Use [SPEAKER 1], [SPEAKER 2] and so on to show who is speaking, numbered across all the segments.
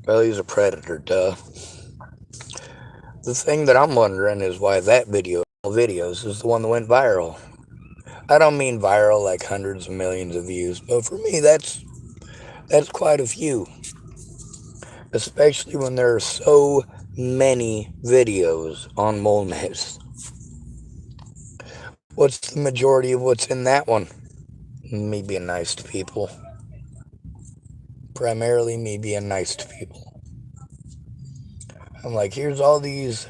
[SPEAKER 1] Well, he's a predator, duh. The thing that I'm wondering is why that videos is the one that went viral. I don't mean viral like hundreds of millions of views, but for me that's quite a few, especially when there are so many videos on wolnez. What's the majority of what's in that one? Me being nice to people. Primarily me being nice to people. I'm like, here's all these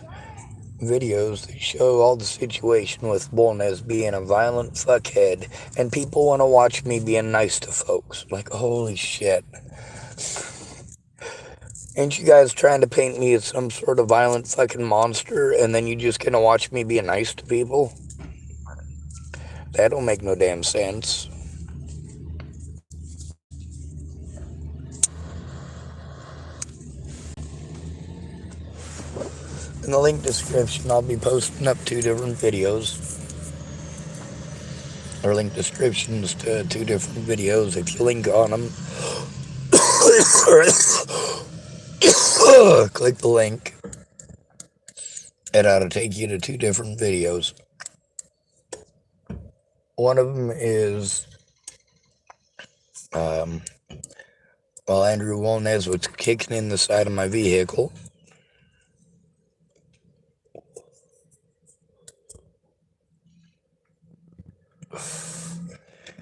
[SPEAKER 1] videos that show all the situation with wolnez being a violent fuckhead, and people want to watch me being nice to folks. Like, holy shit. Ain't you guys trying to paint me as some sort of violent fucking monster, and then you just gonna watch me being nice to people? That don't make no damn sense. In the link description, I'll be posting up two different videos, or link descriptions to two different videos. If you link on them, click the link, it ought to take you to two different videos. One of them is, um, while Andrew Wolnez was kicking in the side of my vehicle.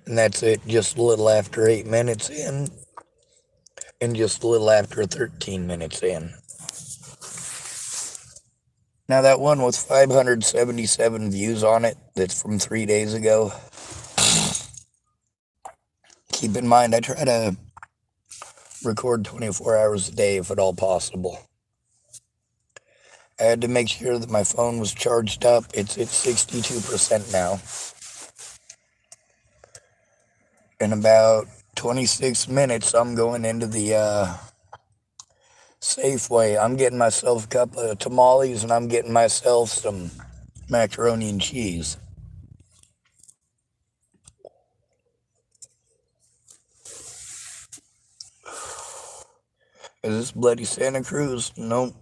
[SPEAKER 1] And that's it, just a little after 8 minutes in, and just a little after 13 minutes in. Now, that one with 577 views on it, that's from 3 days ago. Keep in mind, I try to record 24 hours a day if at all possible. I had to make sure that my phone was charged up. It's at 62% now. In about 26 minutes, I'm going into the Safeway. I'm getting myself a couple of tamales, and I'm getting myself some macaroni and cheese. Is this bloody Santa Cruz? Nope.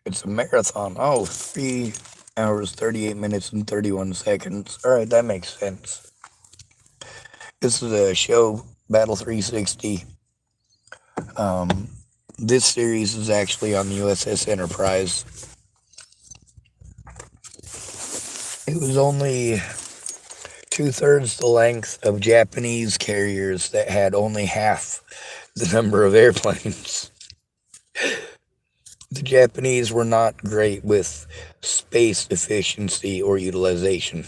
[SPEAKER 1] It's a marathon. Oh, 3 hours, 38 minutes, and 31 seconds. All right, that makes sense. This is a show, Battle 360. This series is actually on the USS Enterprise. It was only 2/3 the length of Japanese carriers that had only half the number of airplanes. The Japanese were not great with space efficiency or utilization.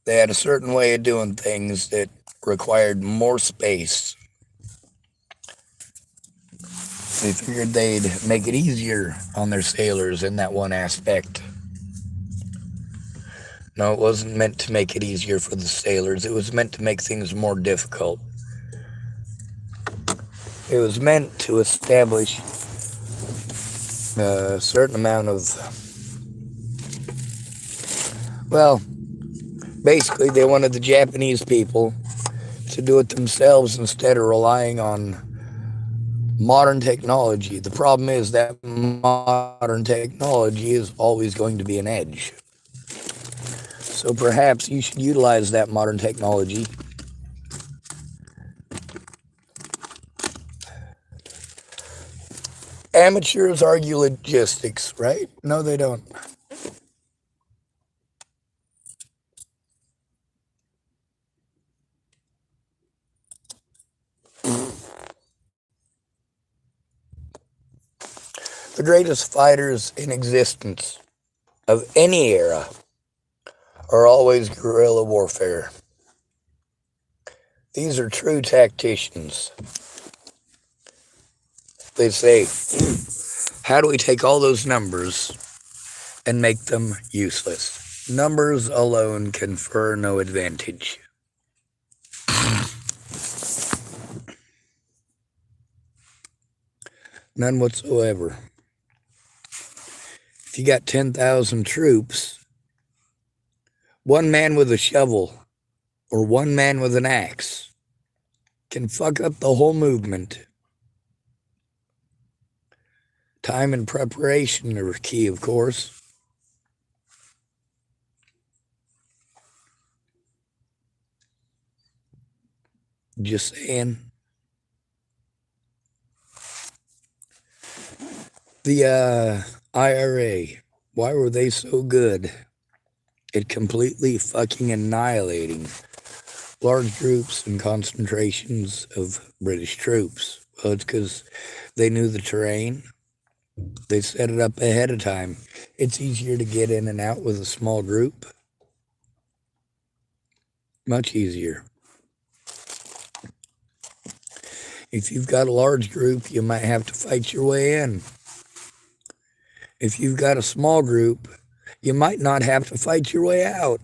[SPEAKER 1] They had a certain way of doing things that required more space. They figured they'd make it easier on their sailors in that one aspect. No, it wasn't meant to make it easier for the sailors. It was meant to make things more difficult. It was meant to establish a certain amount of, well, basically they wanted the Japanese people to do it themselves instead of relying on modern technology. The problem is that modern technology is always going to be an edge. So perhaps you should utilize that modern technology Amateurs argue logistics, right? No, they don't. The greatest fighters in existence of any era are always guerrilla warfare. These are true tacticians. They say, how do we take all those numbers and make them useless? Numbers alone confer no advantage. None whatsoever. If you got 10,000 troops, one man with a shovel or one man with an axe can fuck up the whole movement. Time and preparation are key, of course. Just saying. The IRA, why were they so good at completely fucking annihilating large groups and concentrations of British troops? Well, it's because they knew the terrain. They set it up ahead of time. It's easier to get in and out with a small group. Much easier. If you've got a large group, you might have to fight your way in. If you've got a small group, you might not have to fight your way out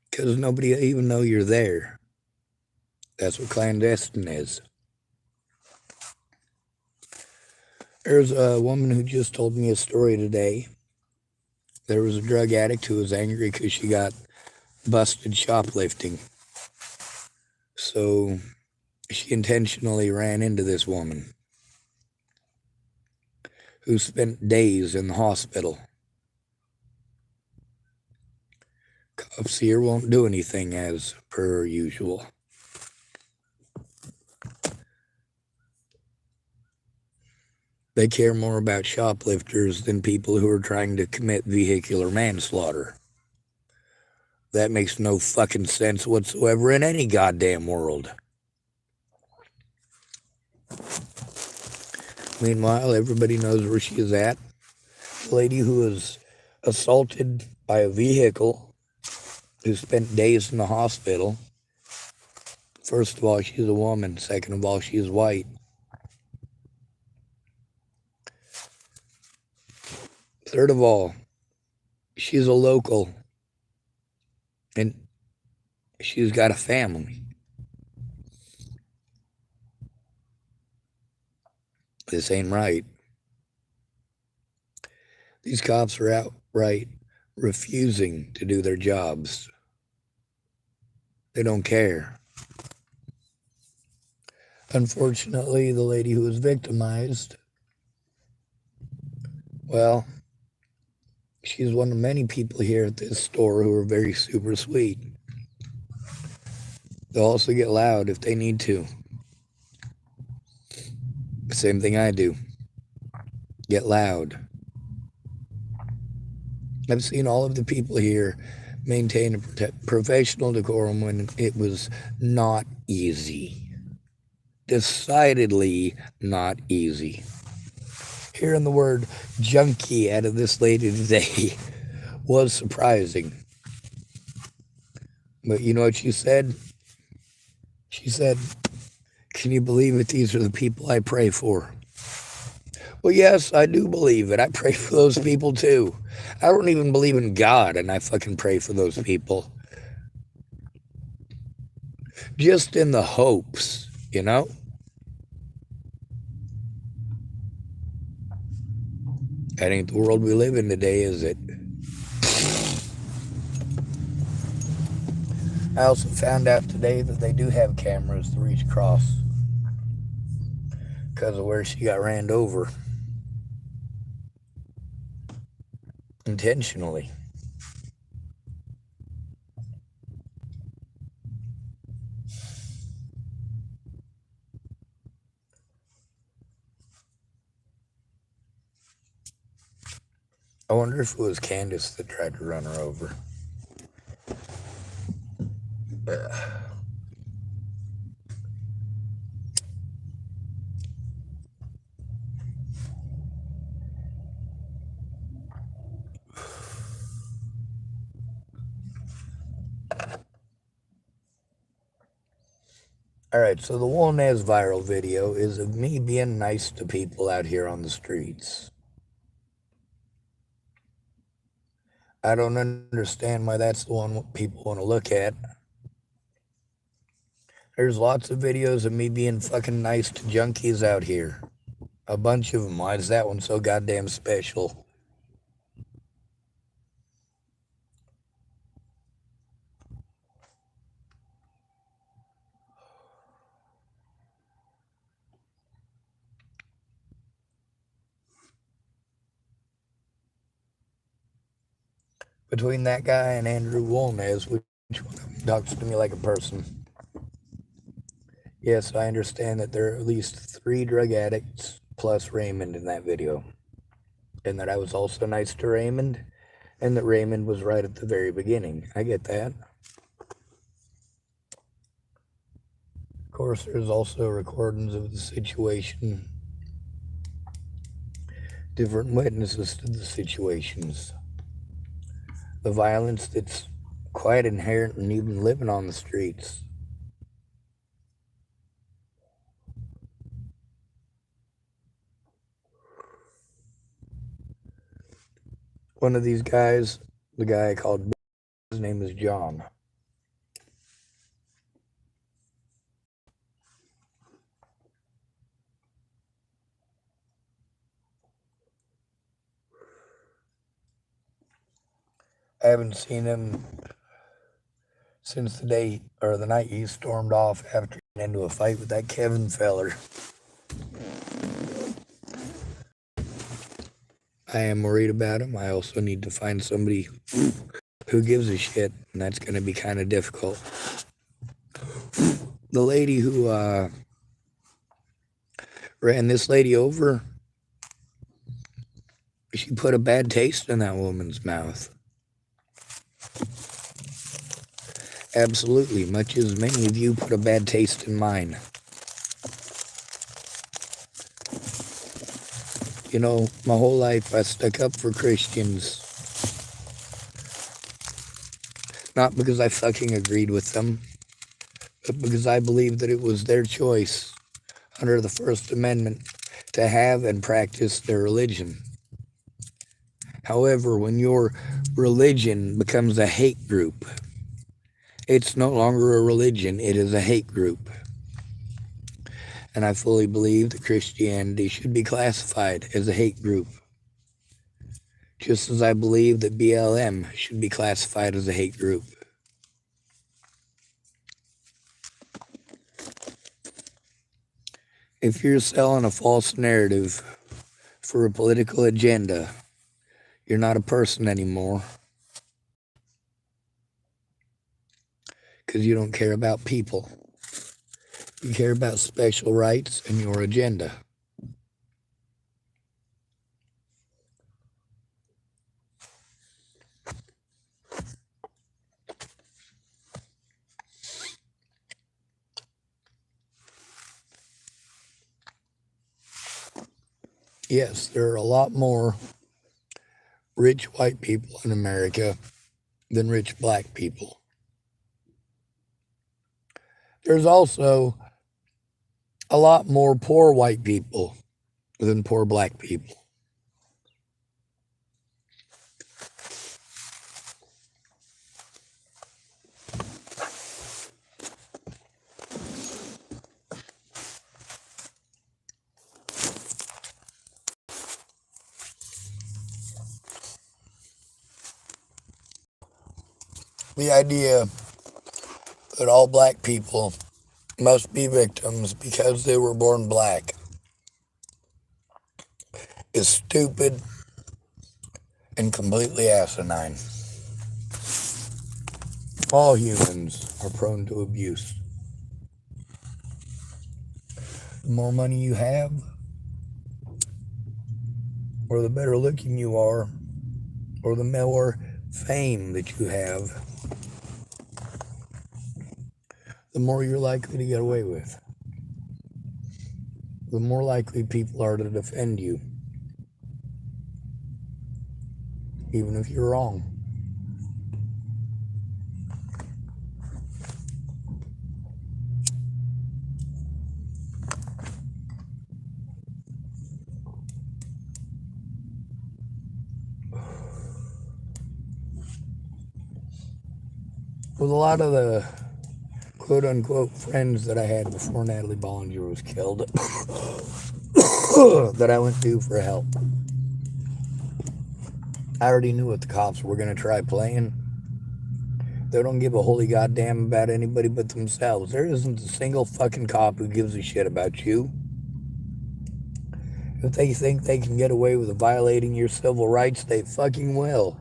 [SPEAKER 1] because nobody will even know you're there. That's what clandestine is. There's a woman who just told me a story today. There was a drug addict who was angry because she got busted shoplifting. So she intentionally ran into this woman who spent days in the hospital. Cops here won't do anything as per usual. They care more about shoplifters than people who are trying to commit vehicular manslaughter. That makes no fucking sense whatsoever in any goddamn world. Meanwhile, everybody knows where she is at. The lady who was assaulted by a vehicle, who spent days in the hospital. First of all, she's a woman. Second of all, she's white. Third of all, she's a local. And she's got a family. This ain't right. These cops are outright refusing to do their jobs. They don't care. Unfortunately, the lady who was victimized, well, she's one of many people here at this store who are very super sweet. They'll also get loud if they need to. Same thing I do. Get loud. I've seen all of the people here maintain a professional decorum when it was not easy. Decidedly not easy. Hearing the word junkie out of this lady today was surprising. But you know what she said? She said, "Can you believe it? These are the people I pray for." Well, yes, I do believe it. I pray for those people too. I don't even believe in God, and I fucking pray for those people. Just in the hopes, you know? That ain't the world we live in today, is it? I also found out today that they do have cameras to reach across because of where she got ran over. Intentionally. I wonder if it was Candace that tried to run her over. Alright, so the wolnez viral video is of me being nice to people out here on the streets. I don't understand why that's the one people want to look at. There's lots of videos of me being fucking nice to junkies out here. A bunch of them. Why is that one so goddamn special? between that guy and Andrew Wolnez, which one of them talks to me like a person. Yes, I understand that there are at least 3 drug addicts plus Raymond in that video, and that I was also nice to Raymond, and that Raymond was right at the very beginning. I get that. Of course, there's also recordings of the situation, different witnesses to the situations, the violence that's quite inherent in even living on the streets. One of these guys, the guy I called, his name is John. I haven't seen him since the day or the night he stormed off after getting into a fight with that Kevin feller. I am worried about him. I also need to find somebody who gives a shit, and that's going to be kind of difficult. The lady who ran this lady over, she put a bad taste in that woman's mouth. Absolutely, much as many of you put a bad taste in mine. You know, my whole life I stuck up for Christians. Not because I fucking agreed with them, but because I believed that it was their choice under the First Amendment to have and practice their religion. However, when your religion becomes a hate group, it's no longer a religion, it is a hate group. And I fully believe that Christianity should be classified as a hate group. Just as I believe that BLM should be classified as a hate group. If you're selling a false narrative for a political agenda, you're not a person anymore. Because you don't care about people. You care about special rights and your agenda. Yes, there are a lot more rich white people in America than rich black people. There's also a lot more poor white people than poor black people. The idea that all black people must be victims because they were born black is stupid and completely asinine. All humans are prone to abuse. The more money you have, or the better looking you are, or the more fame that you have, the more you're likely to get away with. The more likely people are to defend you, even if you're wrong. With a lot of the quote-unquote friends that I had before Natalie Bollinger was killed that I went to for help, I already knew what the cops were going to try playing. They don't give a holy goddamn about anybody but themselves. There isn't a single fucking cop who gives a shit about you. If they think they can get away with violating your civil rights, they fucking will.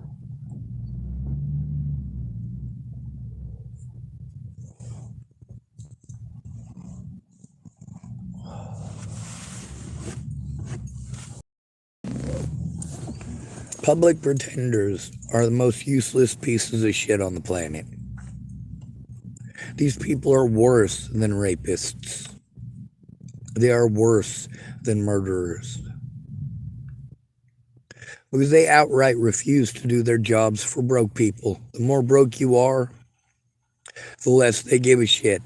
[SPEAKER 1] Public pretenders are the most useless pieces of shit on the planet. These people are worse than rapists. They are worse than murderers. Because they outright refuse to do their jobs for broke people. The more broke you are, the less they give a shit,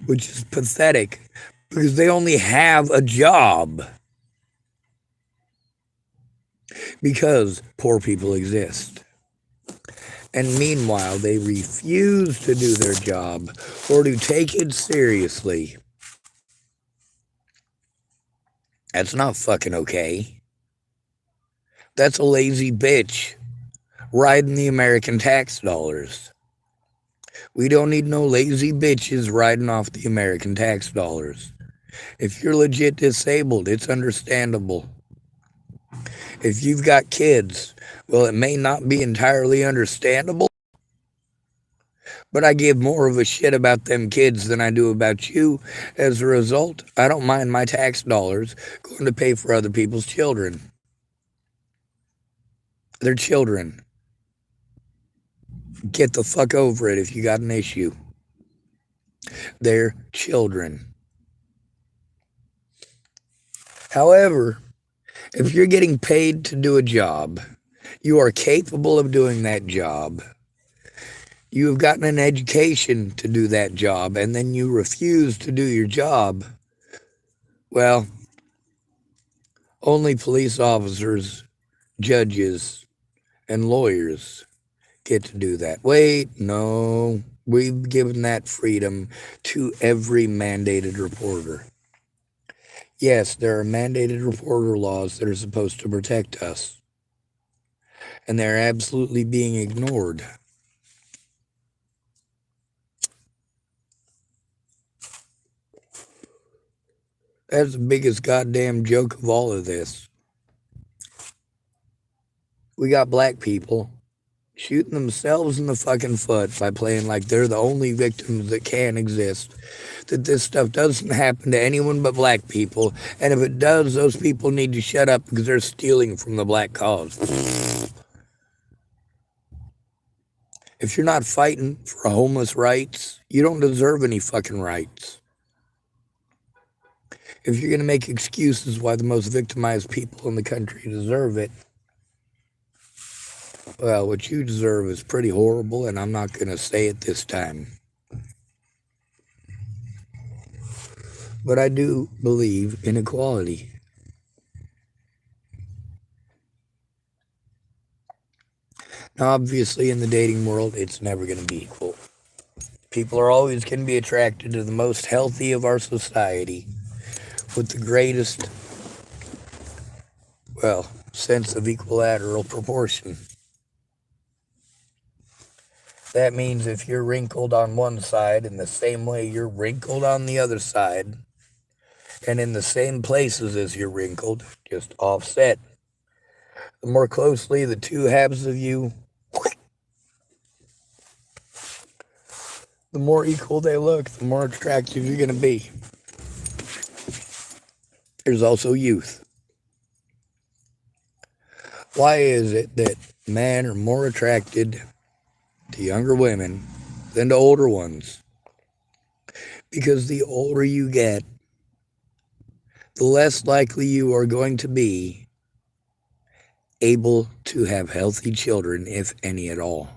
[SPEAKER 1] which is pathetic because they only have a job because poor people exist. And meanwhile, they refuse to do their job or to take it seriously. That's not fucking okay. That's a lazy bitch riding the American tax dollars. We don't need no lazy bitches riding off the American tax dollars. If you're legit disabled, it's understandable. If you've got kids, well, it may not be entirely understandable, but I give more of a shit about them kids than I do about you. As a result, I don't mind my tax dollars going to pay for other people's children. They're children. Get the fuck over it if you got an issue. They're children. However, if you're getting paid to do a job, you are capable of doing that job. You have gotten an education to do that job, and then you refuse to do your job. Well, only police officers, judges, and lawyers get to do that. Wait, no, we've given that freedom to every mandated reporter. Yes, there are mandated reporter laws that are supposed to protect us, and they're absolutely being ignored. That's the biggest goddamn joke of all of this. We got black people shooting themselves in the fucking foot by playing like they're the only victims that can exist. That this stuff doesn't happen to anyone but black people. And if it does, those people need to shut up because they're stealing from the black cause. If you're not fighting for homeless rights, you don't deserve any fucking rights. If you're going to make excuses why the most victimized people in the country deserve it, well, what you deserve is pretty horrible, and I'm not going to say it this time. But I do believe in equality. Now, obviously, in the dating world, it's never going to be equal. People are always going to be attracted to the most healthy of our society with the greatest, well, sense of equilateral proportion. That means if you're wrinkled on one side in the same way you're wrinkled on the other side, and in the same places as you're wrinkled, just offset, the more closely the two halves of you, the more equal they look, the more attractive you're going to be. There's also youth. Why is it that men are more attracted to younger women than to older ones? Because the older you get, the less likely you are going to be able to have healthy children, if any at all.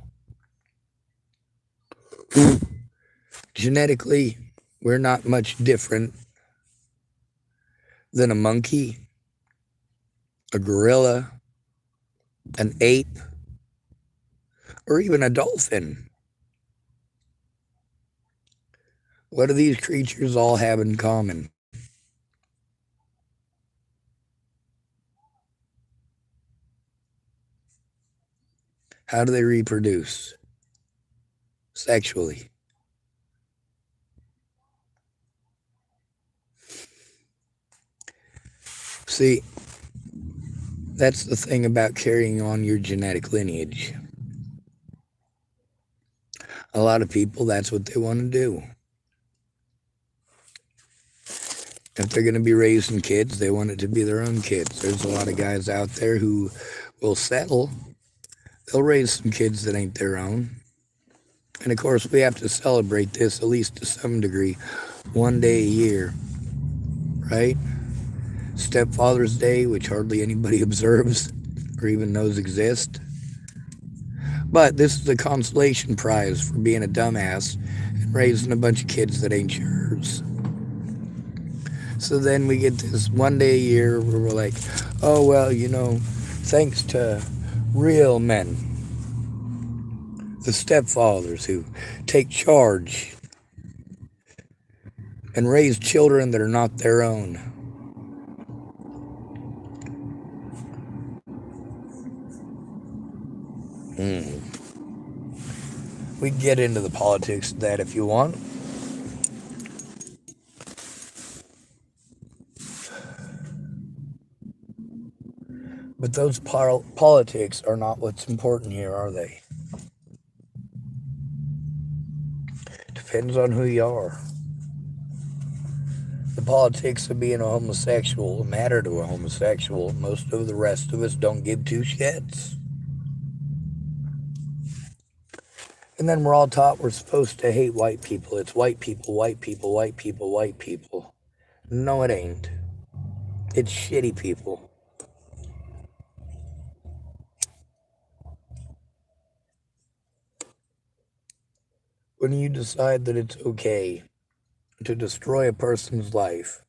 [SPEAKER 1] Genetically, we're not much different than a monkey, a gorilla, an ape, or even a dolphin. What do these creatures all have in common? How do they reproduce? Sexually. See, that's the thing about carrying on your genetic lineage. A lot of people, that's what they want to do. If they're going to be raising kids, they want it to be their own kids. There's a lot of guys out there who will settle they'll raise some kids that ain't their own. And of course, we have to celebrate this, at least to some degree, one day a year, right? Stepfather's Day, which hardly anybody observes or even knows exist. But this is a consolation prize for being a dumbass and raising a bunch of kids that ain't yours. So then we get this one day a year where we're like, oh, well, thanks to real men, the stepfathers who take charge and raise children that are not their own. We can get into the politics of that if you want. But those politics are not what's important here, are they? Depends on who you are. The politics of being a homosexual matter to a homosexual. Most of the rest of us don't give two shits. And then we're all taught we're supposed to hate white people. It's white people, white people, white people, white people. No, it ain't. It's shitty people. When you decide that it's okay to destroy a person's life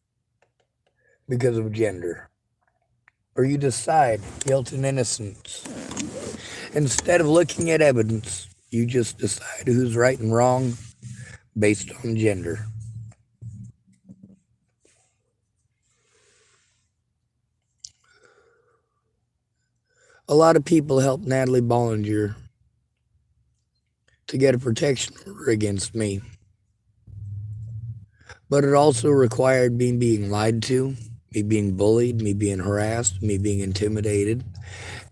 [SPEAKER 1] because of gender, or you decide guilt and innocence, instead of looking at evidence, you just decide who's right and wrong based on gender. A lot of people helped Natalie Bollinger to get a protection order against me. But it also required me being lied to, me being bullied, me being harassed, me being intimidated,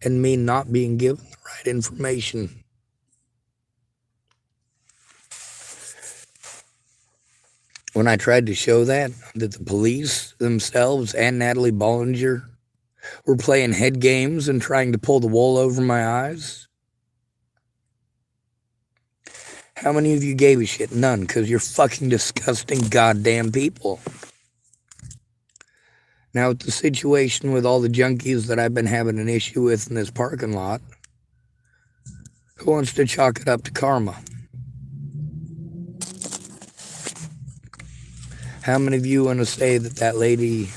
[SPEAKER 1] and me not being given the right information. When I tried to show that the police themselves and Natalie Bollinger were playing head games and trying to pull the wool over my eyes, how many of you gave a shit? None, because you're fucking disgusting goddamn people. Now, with the situation with all the junkies that I've been having an issue with in this parking lot, who wants to chalk it up to karma? How many of you want to say that that lady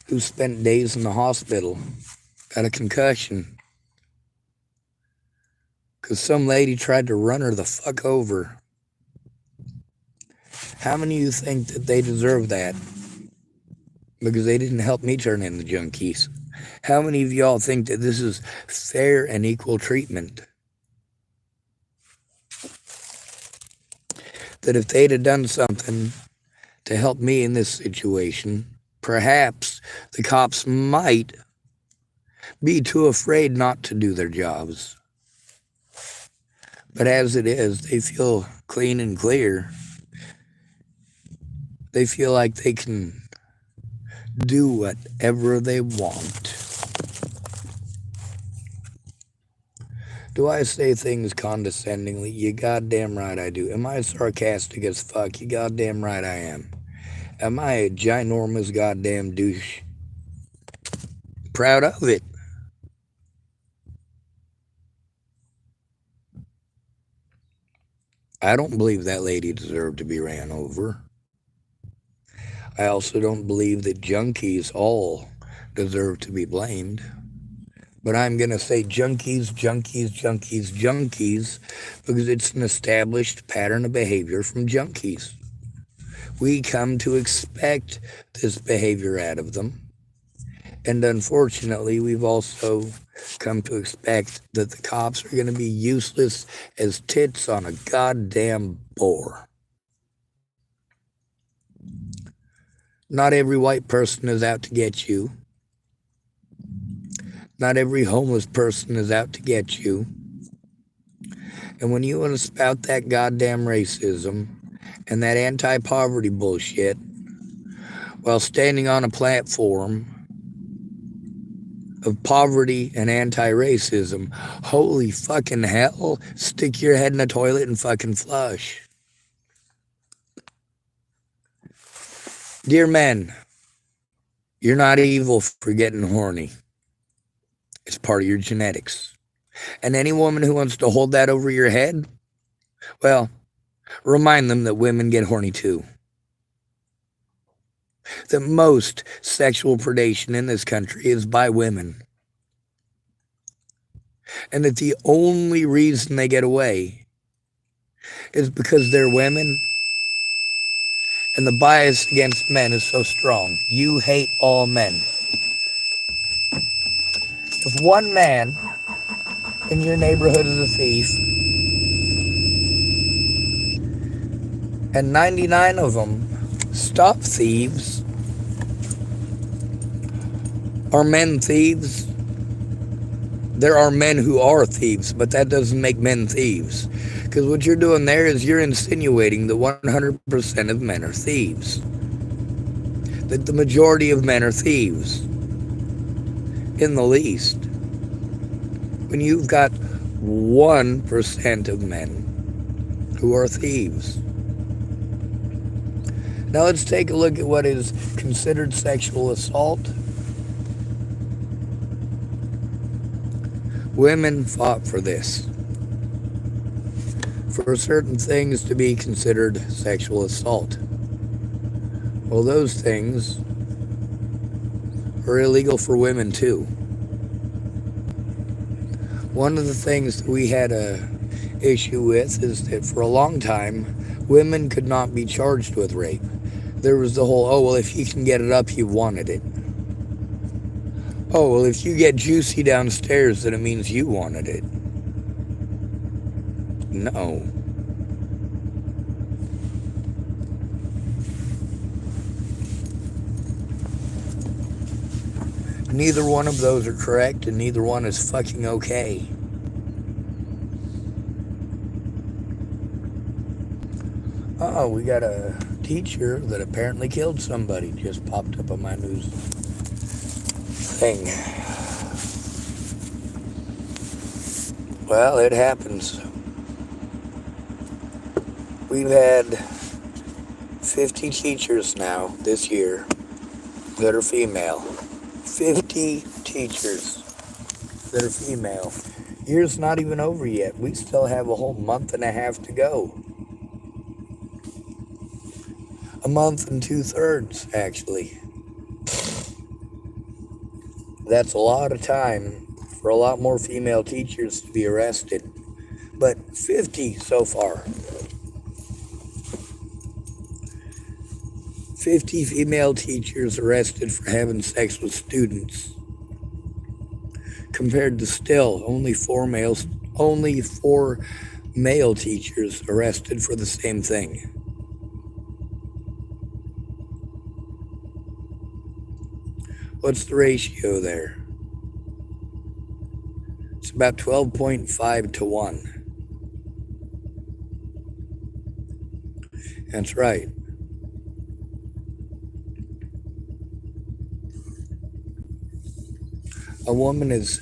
[SPEAKER 1] who spent days in the hospital got a concussion because some lady tried to run her the fuck over? How many of you think that they deserve that because they didn't help me turn in the junkies? How many of y'all think that this is fair and equal treatment? That if they'd have done something to help me in this situation, perhaps the cops might be too afraid not to do their jobs. But as it is, they feel clean and clear. They feel like they can do whatever they want. Do I say things condescendingly? You goddamn right I do. Am I sarcastic as fuck? You goddamn right I am. Am I a ginormous goddamn douche? Proud of it. I don't believe that lady deserved to be ran over. I also don't believe that junkies all deserve to be blamed. But I'm going to say junkies, junkies, junkies, junkies, because it's an established pattern of behavior from junkies. We come to expect this behavior out of them. And unfortunately, we've also come to expect that the cops are going to be useless as tits on a goddamn boar. Not every white person is out to get you. Not every homeless person is out to get you. And when you want to spout that goddamn racism and that anti-poverty bullshit while standing on a platform of poverty and anti-racism. Holy fucking hell, stick your head in a toilet and fucking flush. Dear men, you're not evil for getting horny. It's part of your genetics. And any woman who wants to hold that over your head, well, remind them that women get horny too. That most sexual predation in this country is by women. And that the only reason they get away is because they're women and the bias against men is so strong. You hate all men. If one man in your neighborhood is a thief, and 99 of them stop thieves, are men thieves? There are men who are thieves, but that doesn't make men thieves. Because what you're doing there is you're insinuating that 100% of men are thieves. That the majority of men are thieves. In the least. When you've got 1% of men who are thieves. Now let's take a look at what is considered sexual assault. Women fought for this. For certain things to be considered sexual assault. Well, those things are illegal for women too. One of the things that we had a issue with is that for a long time, women could not be charged with rape. There was the whole, oh, well, if you can get it up, you wanted it. Oh, well, if you get juicy downstairs, then it means you wanted it. No. Neither one of those are correct, and neither one is fucking okay. Oh, we got a teacher that apparently killed somebody. Just popped up on my news thing. Well, it happens. We've had 50 teachers now this year that are female. 50 teachers that are female. Year's not even over yet. We still have a whole month and a half to go. A month and 2/3, actually. That's a lot of time for a lot more female teachers to be arrested. But 50 so far. 50 female teachers arrested for having sex with students. Compared to still only four male teachers arrested for the same thing. What's the ratio there? It's about 12.5 to 1. That's right. A woman is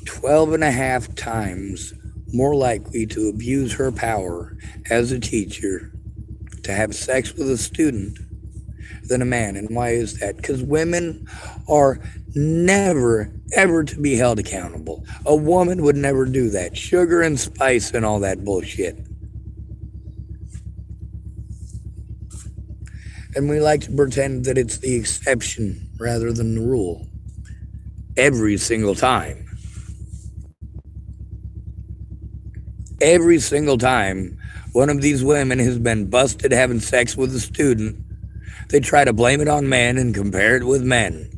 [SPEAKER 1] 12 and a half times more likely to abuse her power as a teacher to have sex with a student than a man. And why is that? Because women are never, ever to be held accountable. A woman would never do that. Sugar and spice and all that bullshit. And we like to pretend that it's the exception rather than the rule. Every single time. Every single time one of these women has been busted having sex with a student, they try to blame it on men and compare it with men.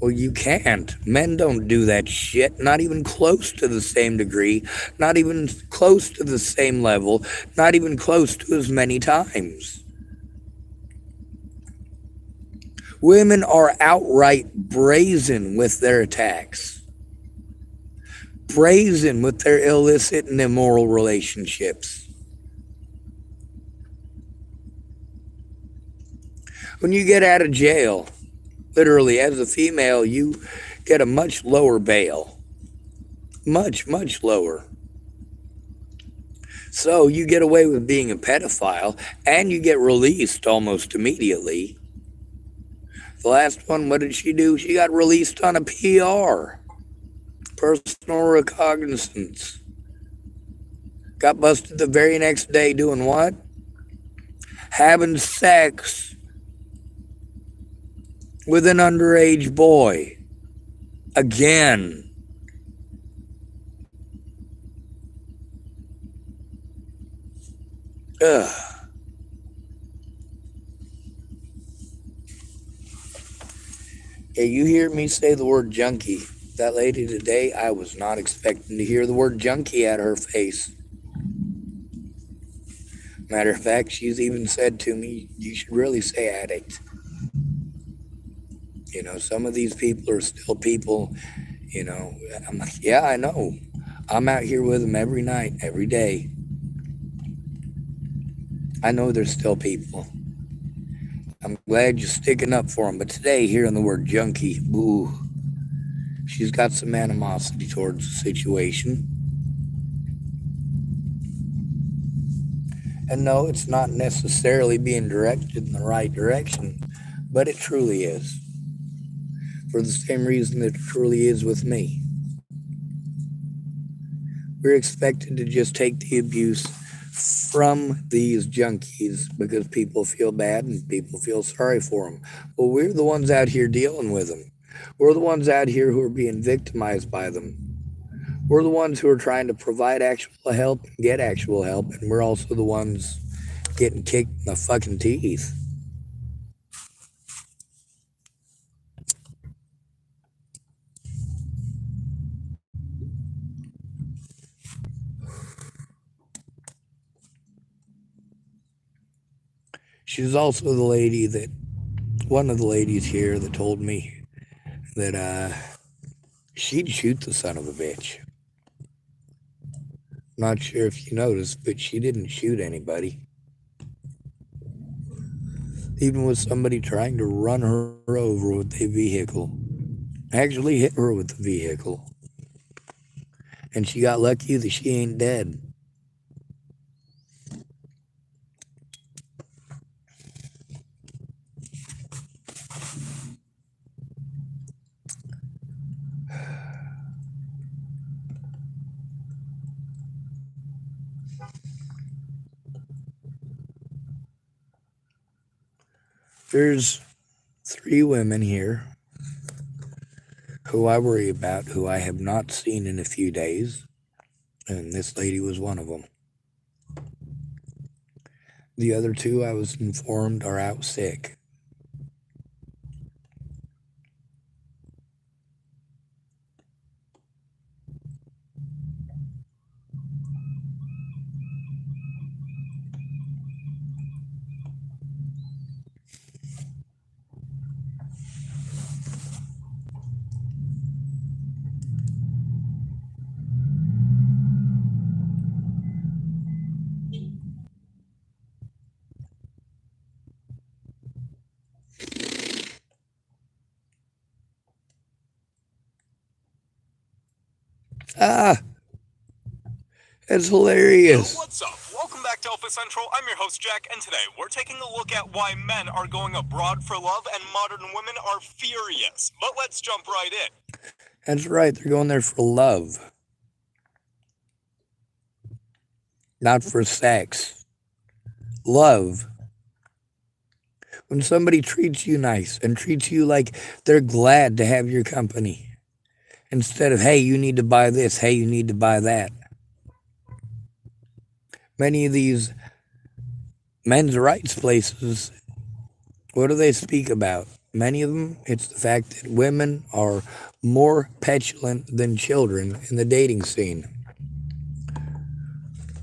[SPEAKER 1] Well, you can't. Men don't do that shit, not even close to the same degree, not even close to the same level, not even close to as many times. Women are outright brazen with their attacks. Brazen with their illicit and immoral relationships. When you get out of jail, literally as a female, you get a much lower bail. Much, much lower. So you get away with being a pedophile and you get released almost immediately. The last one, what did she do? She got released on a PR, personal recognizance. Got busted the very next day doing what? Having sex with an underage boy. Again. Ugh. Yeah, you hear me say the word junkie. That lady today, I was not expecting to hear the word junkie out of her face. Matter of fact, she's even said to me, you should really say addict. You know, some of these people are still people, you know. I'm like, yeah, I know. I'm out here with them every night, every day. I know they're still people. I'm glad you're sticking up for them. But today, hearing the word junkie, ooh, she's got some animosity towards the situation. And no, it's not necessarily being directed in the right direction, but it truly is. For the same reason that it truly is with me. We're expected to just take the abuse from these junkies because people feel bad and people feel sorry for them. Well, we're the ones out here dealing with them. We're the ones out here who are being victimized by them. We're the ones who are trying to provide actual help and get actual help, and we're also the ones getting kicked in the fucking teeth. She's also the lady that, one of the ladies here that told me that she'd shoot the son of a bitch. Not sure if you noticed, but she didn't shoot anybody. Even with somebody trying to run her over with a vehicle. Actually hit her with the vehicle. And she got lucky that she ain't dead. There's 3 women here who I worry about, who I have not seen in a few days, and this lady was one of them. The other 2, I was informed, are out sick. Ah, that's hilarious.
[SPEAKER 2] What's up? Welcome back to Alpha Central. I'm your host, Jack, and today we're taking a look at why men are going abroad for love and modern women are furious. But let's jump right in.
[SPEAKER 1] That's right, they're going there for love. Not for sex. Love. When somebody treats you nice and treats you like they're glad to have your company. Instead of, hey, you need to buy this, hey, you need to buy that. Many of these men's rights places, what do they speak about? Many of them, it's the fact that women are more petulant than children in the dating scene.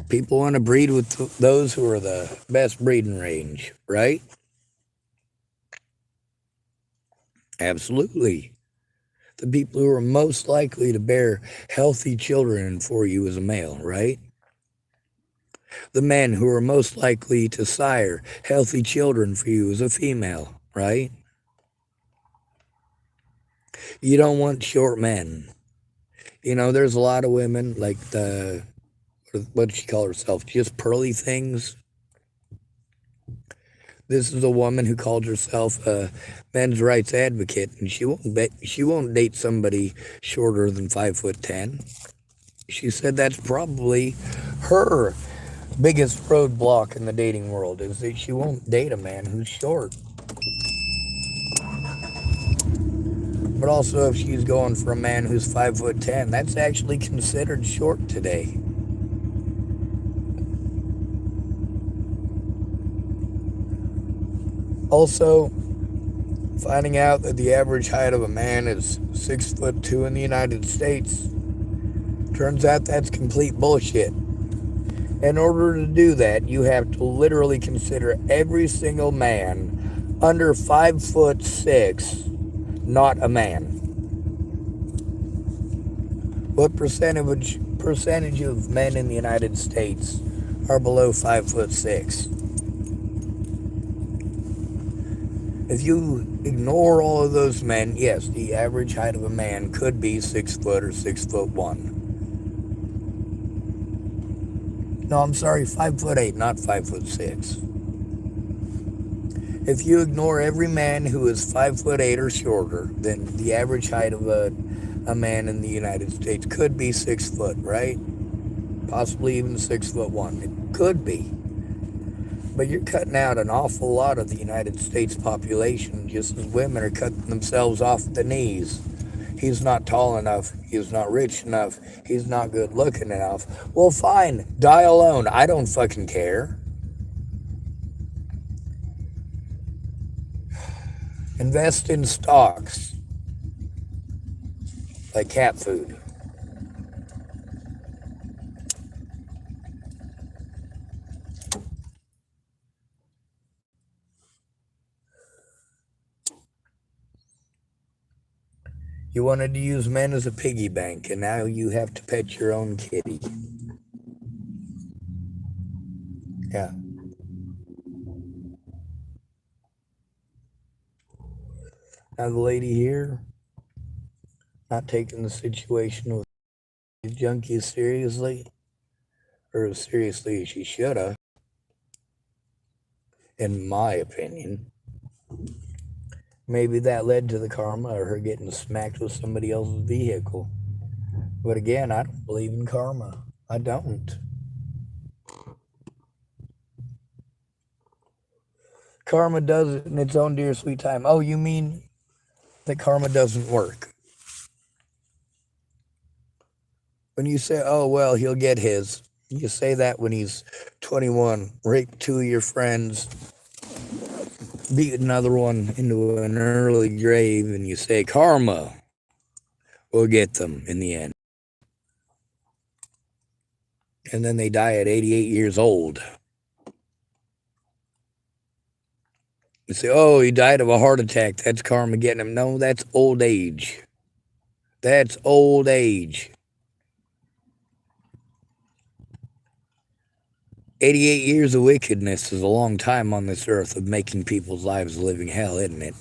[SPEAKER 1] People want to breed with those who are the best breeding range, right? Absolutely. The people who are most likely to bear healthy children for you as a male, right? The men who are most likely to sire healthy children for you as a female, right? You don't want short men. There's a lot of women like what does she call herself? Just pearly things. This is a woman who called herself a men's rights advocate, and she won't date somebody shorter than 5'10". She said that's probably her biggest roadblock in the dating world is that she won't date a man who's short. But also, if she's going for a man who's 5'10", that's actually considered short today. Also, finding out that the average height of a man is 6'2" in the United States, turns out that's complete bullshit. In order to do that, you have to literally consider every single man under 5'6" not a man. What percentage of men in the United States are below 5'6"? If you ignore all of those men, yes, the average height of a man could be 6 foot or 6'1". No, I'm sorry, 5'8", not 5'6". If you ignore every man who is 5'8" or shorter, then the average height of a man in the United States could be 6 foot, right? Possibly even 6'1". It could be. But you're cutting out an awful lot of the United States population, just as women are cutting themselves off at the knees. He's not tall enough. He's not rich enough. He's not good looking enough. Well, fine. Die alone. I don't fucking care. Invest in stocks like cat food. You wanted to use men as a piggy bank, and now you have to pet your own kitty. Yeah. Now the lady here, not taking the situation with these junkies seriously, or as seriously as she should have, in my opinion. Maybe that led to the karma of her getting smacked with somebody else's vehicle. But again, I don't believe in karma. I don't. Karma does it in its own dear sweet time. Oh, you mean that karma doesn't work? When you say, oh, well, he'll get his, you say that when he's 21, rape 2 of your friends, beat another one into an early grave, and you say karma will get them in the end. And then they die at 88 years old. You say, oh, he died of a heart attack. That's karma getting him. No, that's old age. That's old age. 88 years of wickedness is a long time on this earth of making people's lives a living hell, isn't it?